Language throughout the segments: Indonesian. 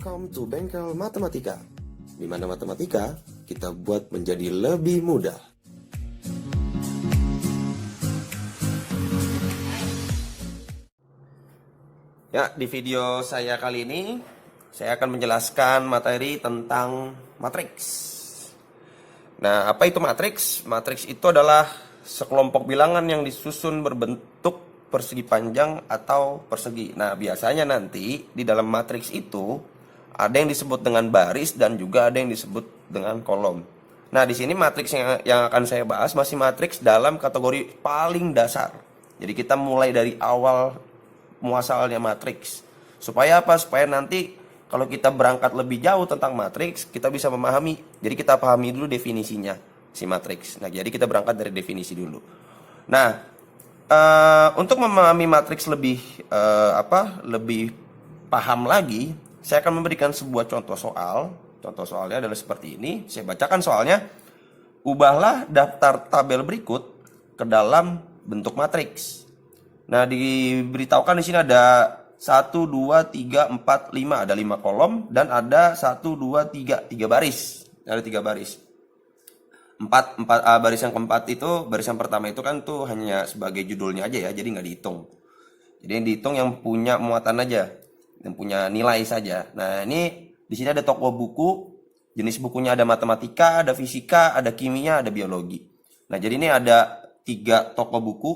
Welcome to Bengkel Matematika, di mana matematika kita buat menjadi lebih mudah. Ya, di video saya kali ini saya akan menjelaskan materi tentang matriks. Nah, apa itu matriks? Matriks itu adalah sekelompok bilangan yang disusun berbentuk persegi panjang atau persegi. Nah, biasanya nanti di dalam matriks itu ada yang disebut dengan baris dan juga ada yang disebut dengan kolom. Nah, di sini matriks yang akan saya bahas masih matriks dalam kategori paling dasar. Jadi kita mulai dari awal muasalnya matriks. Supaya apa? Supaya nanti kalau kita berangkat lebih jauh tentang matriks, kita bisa memahami. Jadi kita pahami dulu definisinya si matriks. Nah, jadi kita berangkat dari definisi dulu. Nah, untuk memahami matriks lebih lebih paham lagi, saya akan memberikan sebuah contoh soal. Contoh soalnya adalah seperti ini. Saya bacakan soalnya. Ubahlah daftar tabel berikut ke dalam bentuk matriks. Nah, diberitahukan di sini ada 1, 2, 3, 4, 5. Ada 5 kolom dan ada 1, 2, 3. 3 baris. Ada 3 baris. Baris yang keempat itu, baris yang pertama itu kan tuh hanya sebagai judulnya aja ya, jadi nggak dihitung. Jadi yang dihitung yang punya muatan aja, yang punya nilai saja. Nah, ini di sini ada toko buku, jenis bukunya ada matematika, ada fisika, ada kimia, ada biologi. Nah, jadi ini ada 3 toko buku.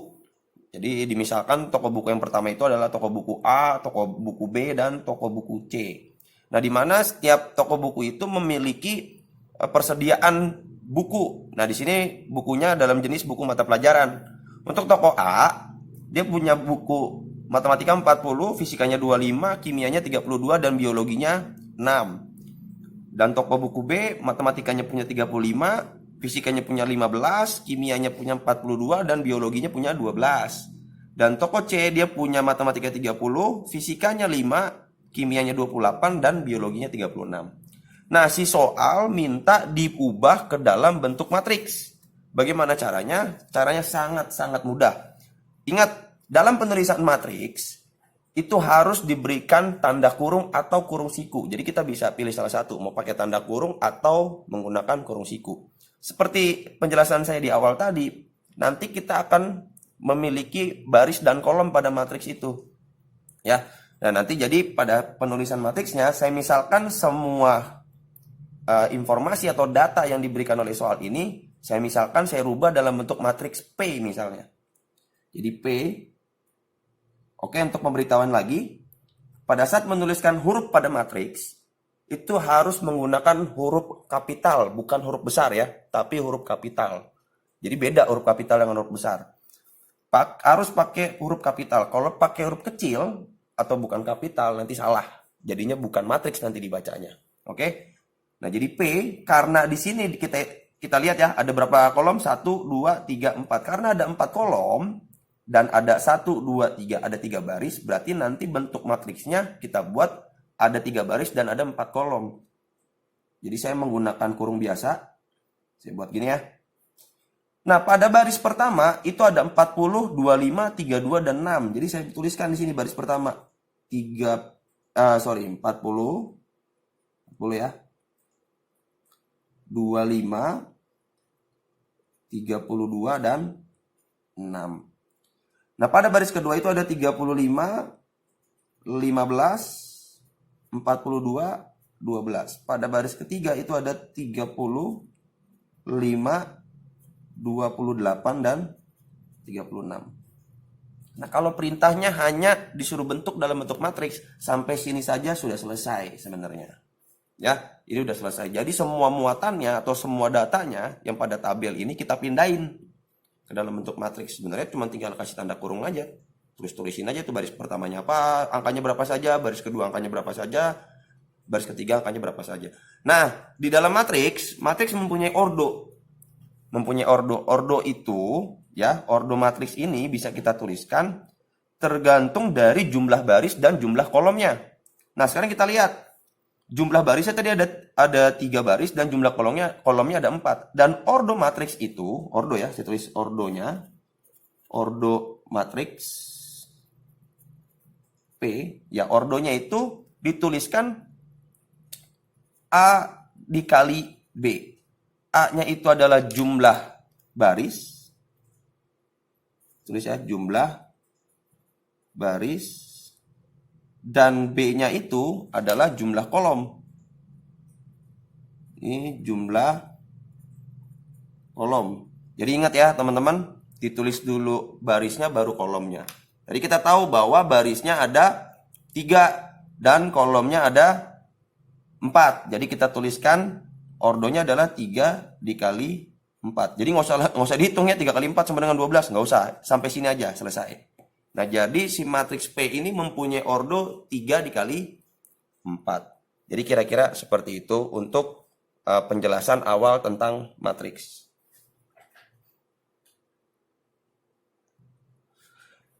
Jadi dimisalkan toko buku yang pertama itu adalah toko buku A, toko buku B, dan toko buku C. Nah, di mana setiap toko buku itu memiliki persediaan buku. Nah, di sini bukunya dalam jenis buku mata pelajaran. Untuk toko A, dia punya buku matematika 40, fisikanya 25, kimianya 32, dan biologinya 6. Dan toko buku B, matematikanya punya 35, fisikanya punya 15, kimianya punya 42, dan biologinya punya 12. Dan toko C, dia punya matematika 30, fisikanya 5, kimianya 28, dan biologinya 36. Nah, si soal minta diubah ke dalam bentuk matriks. Bagaimana caranya? Caranya sangat-sangat mudah. Ingat, dalam penulisan matriks itu harus diberikan tanda kurung atau kurung siku. Jadi kita bisa pilih salah satu, mau pakai tanda kurung atau menggunakan kurung siku. Seperti penjelasan saya di awal tadi, nanti kita akan memiliki baris dan kolom pada matriks itu. Ya. Nah, nanti jadi pada penulisan matriksnya saya misalkan semua informasi atau data yang diberikan oleh soal ini, saya rubah dalam bentuk matriks P misalnya. Jadi P, oke, untuk pemberitahuan lagi, pada saat menuliskan huruf pada matriks, itu harus menggunakan huruf kapital, bukan huruf besar ya, tapi huruf kapital. Jadi beda huruf kapital dengan huruf besar. Harus pakai huruf kapital. Kalau pakai huruf kecil atau bukan kapital, nanti salah. Jadinya bukan matriks nanti dibacanya. Oke? Nah, jadi P, karena di sini kita lihat ya, ada berapa kolom? 1, 2, 3, 4. Karena ada 4 kolom dan ada 1, 2, 3, ada 3 baris, berarti nanti bentuk matriksnya kita buat ada 3 baris dan ada 4 kolom. Jadi saya menggunakan kurung biasa. Saya buat gini ya. Nah, pada baris pertama itu ada 40, 25, 32, dan 6. Jadi saya tuliskan di sini baris pertama 40 ya. 25, 32, dan 6. Nah, pada baris kedua itu ada 35, 15, 42, 12. Pada baris ketiga itu ada 30, 5, 28, dan 36. Nah, kalau perintahnya hanya disuruh bentuk dalam bentuk matriks, sampai sini saja sudah selesai sebenarnya. Ya, ini udah selesai. Jadi semua muatannya atau semua datanya yang pada tabel ini kita pindahin ke dalam bentuk matriks. Sebenarnya cuma tinggal kasih tanda kurung aja. Tulisin aja tuh baris pertamanya apa, angkanya berapa saja, baris kedua angkanya berapa saja, baris ketiga angkanya berapa saja. Nah, di dalam matriks mempunyai ordo. Ordo itu ya, ordo matriks ini bisa kita tuliskan tergantung dari jumlah baris dan jumlah kolomnya. Nah, sekarang kita lihat. Jumlah barisnya tadi ada 3 baris dan jumlah kolomnya ada 4. Dan ordo matriks itu, ordo ya, saya tulis ordonya. Ordo matriks P, ya ordonya itu dituliskan A dikali B. A-nya itu adalah jumlah baris. Tulis ya, jumlah baris. Dan B-nya itu adalah jumlah kolom. Ini jumlah kolom. Jadi ingat ya teman-teman, ditulis dulu barisnya baru kolomnya. Jadi kita tahu bahwa barisnya ada 3 dan kolomnya ada 4. Jadi kita tuliskan ordonya adalah 3 dikali 4. Jadi nggak usah dihitung ya, 3 kali 4 sama dengan 12. Nggak usah, sampai sini aja selesai. Nah jadi si matriks P ini mempunyai ordo 3 dikali 4. Jadi kira-kira seperti itu untuk penjelasan awal tentang matriks.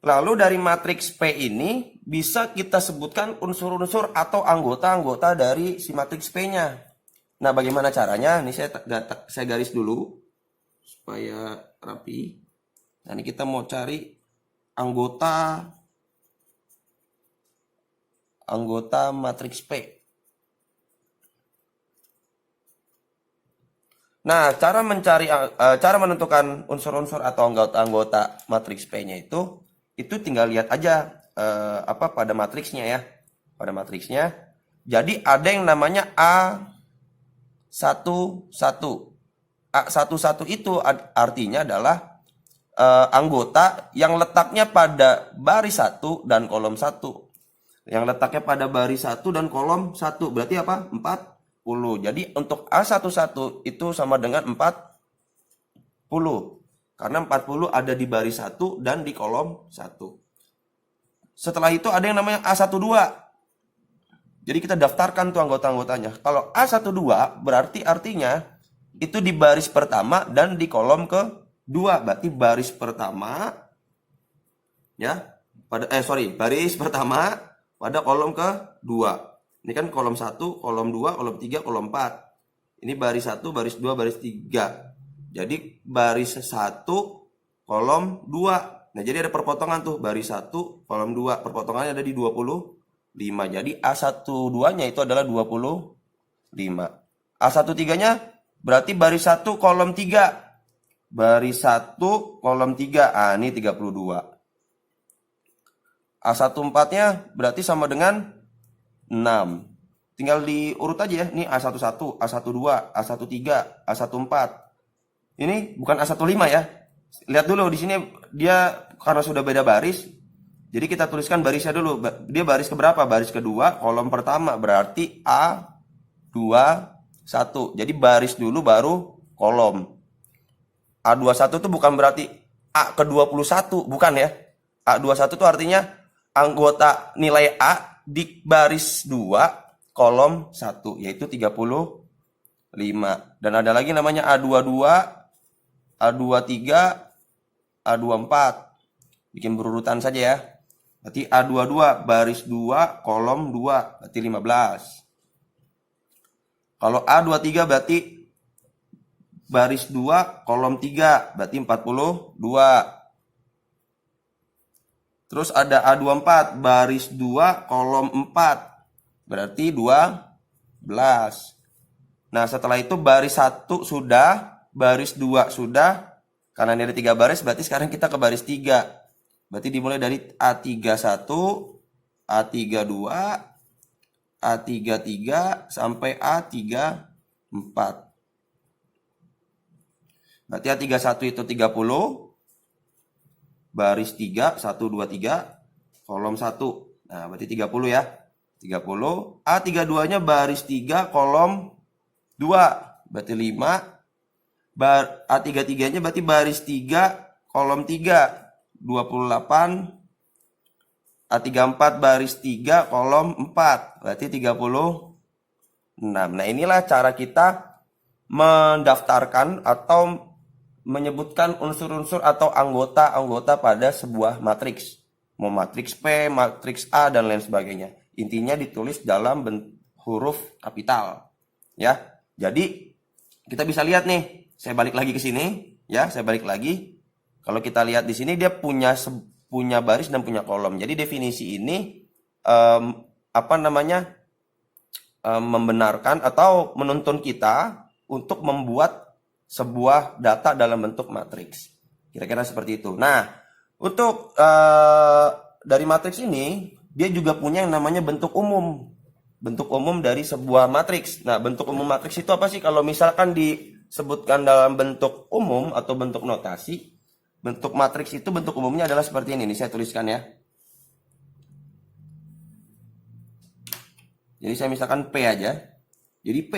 Lalu dari matriks P ini bisa kita sebutkan unsur-unsur atau anggota-anggota dari si matriks P-nya. Nah, bagaimana caranya? Ini saya garis dulu supaya rapi. Nah, ini kita mau cari anggota matriks P. Nah, cara menentukan unsur-unsur atau anggota matriks P-nya itu tinggal lihat aja pada matriksnya ya. Pada matriksnya. Jadi ada yang namanya A11. A11 itu artinya adalah anggota yang letaknya pada baris 1 dan kolom 1. Yang letaknya pada baris 1 dan kolom 1. Berarti apa? 40. Jadi untuk A11 itu sama dengan 40. Karena 40 ada di baris 1 dan di kolom 1. Setelah itu ada yang namanya A12. Jadi kita daftarkan tuh anggota-anggotanya. Kalau A12 berarti artinya itu di baris pertama dan di kolom kedua. Berarti baris pertama ya, baris pertama pada kolom kedua. Ini kan kolom 1, kolom 2, kolom 3, kolom 4. Ini baris 1, baris 2, baris 3. Jadi baris 1 kolom 2. Nah, jadi ada perpotongan tuh baris 1 kolom 2. Perpotongannya ada di 25. Jadi A12-nya itu adalah 25. A13-nya berarti baris 1 kolom 3. Baris 1 kolom 3. Ah, ini 32. A14-nya berarti sama dengan 6. Tinggal diurut aja ya. Ini A11, A12, A13, A14. Ini bukan A15 ya. Lihat dulu di sini dia karena sudah beda baris. Jadi kita tuliskan barisnya dulu. Dia baris keberapa? Baris kedua, kolom pertama. Berarti A21. Jadi baris dulu baru kolom. A21 itu bukan berarti A ke-21. Bukan ya. A21 itu artinya anggota nilai A di baris 2 kolom 1. Yaitu 35. Dan ada lagi namanya A22. A23, A24. Bikin berurutan saja ya. Berarti A22 baris 2 kolom 2 berarti 15. Kalau A23 berarti baris 2 kolom 3 berarti 42. Terus ada A24 baris 2 kolom 4 berarti 12. Nah, setelah itu baris 1 sudah, baris 2 sudah. Karena ini ada 3 baris, berarti sekarang kita ke baris 3. Berarti dimulai dari A31, A32, A33 sampai A34. Berarti A31 itu 30. Baris 3, 1, 2, 3. Kolom 1. Nah, berarti 30 ya. 30. A32-nya baris 3, kolom 2. Berarti 5. A33-nya berarti baris 3, kolom 3. 28. A34 baris 3, kolom 4. Berarti 36. Nah, inilah cara kita mendaftarkan atau menyebutkan unsur-unsur atau anggota-anggota pada sebuah matriks. Mau matriks P, matriks A, dan lain sebagainya. Intinya ditulis dalam huruf kapital. Ya, jadi kita bisa lihat nih. Saya balik lagi ke sini. Ya, saya balik lagi. Kalau kita lihat di sini dia punya baris dan punya kolom. Jadi definisi ini membenarkan atau menuntun kita untuk membuat sebuah data dalam bentuk matriks. Kira-kira seperti itu. Nah, untuk dari matriks ini, dia juga punya yang namanya bentuk umum. Bentuk umum dari sebuah matriks. Nah, bentuk umum matriks itu apa sih? Kalau misalkan disebutkan dalam bentuk umum atau bentuk notasi, bentuk matriks itu bentuk umumnya adalah seperti ini. Nih, saya tuliskan ya. Jadi saya misalkan P aja. Jadi P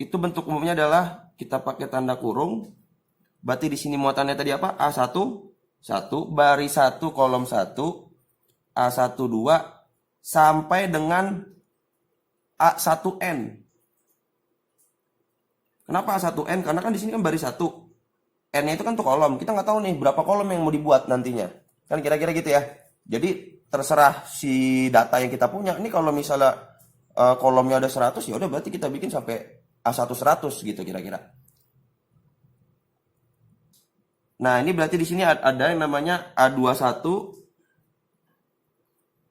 itu bentuk umumnya adalah kita pakai tanda kurung. Berarti di sini muatannya tadi apa? A1, 1, baris 1, kolom 1, A1, 2, sampai dengan A1N. Kenapa A1N? Karena kan di sini kan baris 1. N-nya itu kan tuh kolom. Kita nggak tahu nih berapa kolom yang mau dibuat nantinya. Kan kira-kira gitu ya. Jadi terserah si data yang kita punya. Ini kalau misalnya kolomnya ada 100, ya udah berarti kita bikin sampai A1 100 gitu kira-kira. Nah, ini berarti di sini ada yang namanya A21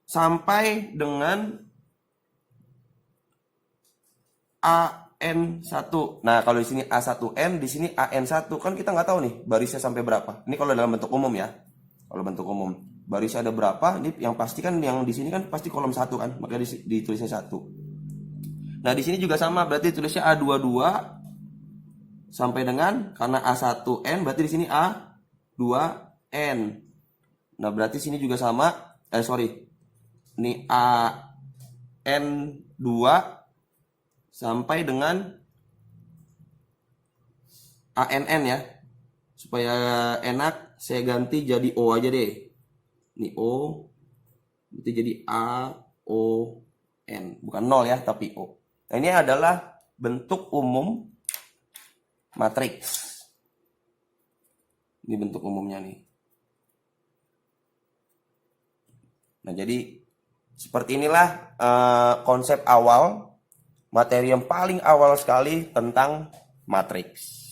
sampai dengan AN1. Nah, kalau di sini A1N, di sini AN1, kan kita nggak tahu nih barisnya sampai berapa. Ini kalau dalam bentuk umum ya. Kalau bentuk umum, barisnya ada berapa? Ini yang pasti kan yang di sini kan pasti kolom 1 kan, makanya ditulisnya 1. Nah, di sini juga sama, berarti tulisnya A22 sampai dengan, karena A1N berarti di sini A2N. Nah, berarti sini juga sama. Ini AN2 sampai dengan ANN ya. Supaya enak, saya ganti jadi O aja deh. Ini O, berarti jadi AON. Bukan 0 ya, tapi O. Nah, ini adalah bentuk umum matriks. Ini bentuk umumnya nih. Nah, jadi seperti inilah konsep awal, materi yang paling awal sekali tentang matriks.